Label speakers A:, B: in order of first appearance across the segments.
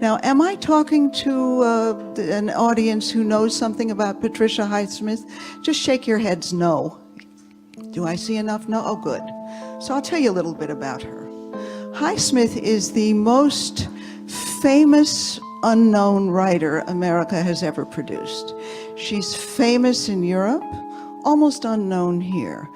A: Now, am I talking to an audience who knows something about Patricia Highsmith? Just shake your heads no. Do I see enough? No? Oh, good. So I'll tell you a little bit about her. Highsmith is the most famous unknown writer America has ever produced. She's famous in Europe, almost unknown here.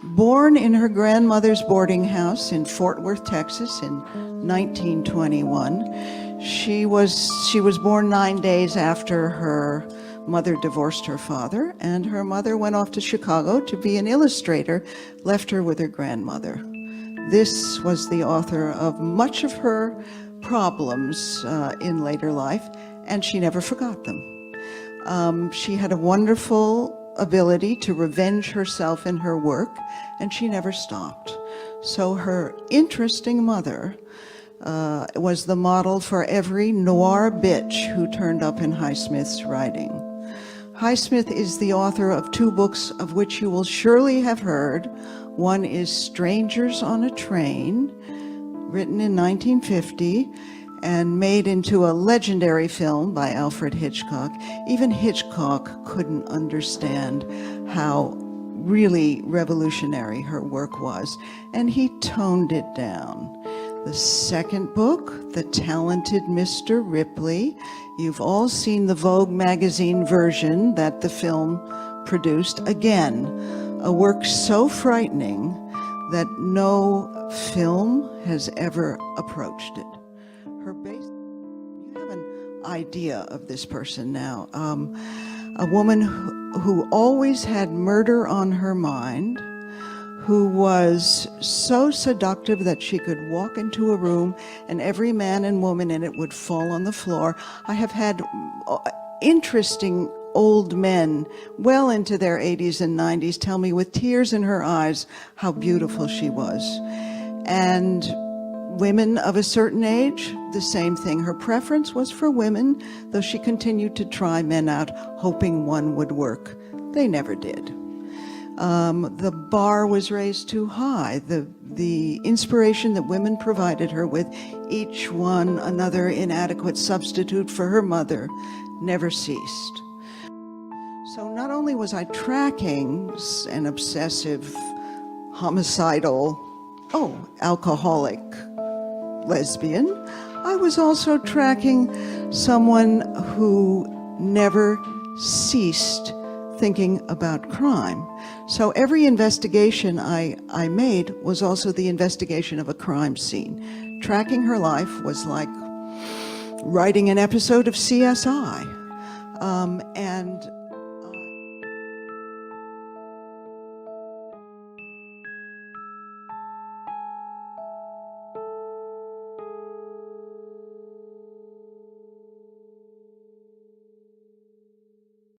A: Born in her grandmother's boarding house in Fort Worth, Texas in 1921. She was born 9 days after her mother divorced her father, and her mother went off to Chicago to be an illustrator, left her with her grandmother. This was the author of much of her problems in later life, and she never forgot them. She had a wonderful ability to revenge herself in her work, and she never stopped. So her interesting mother was the model for every noir bitch who turned up in Highsmith's writing. Highsmith is the author of 2 books of which you will surely have heard. One is Strangers on a Train, written in 1950, and made into a legendary film by Alfred Hitchcock. Even Hitchcock couldn't understand how really revolutionary her work was, and he toned it down. The second book, The Talented Mr. Ripley. You've all seen the Vogue magazine version that the film produced. Again, a work so frightening that no film has ever approached it. You have an idea of this person now. A woman who always had murder on her mind, who was so seductive that she could walk into a room and every man and woman in it would fall on the floor. I have had interesting old men, well into their 80s and 90s, tell me with tears in her eyes how beautiful she was. And women of a certain age, the same thing. Her preference was for women, though she continued to try men out, hoping one would work. They never did. The bar was raised too high. The inspiration that women provided her with, each one another inadequate substitute for her mother, never ceased. So not only was I tracking an obsessive, homicidal, alcoholic lesbian, I was also tracking someone who never ceased thinking about crime. So every investigation I made was also the investigation of a crime scene. Tracking her life was like writing an episode of CSI. And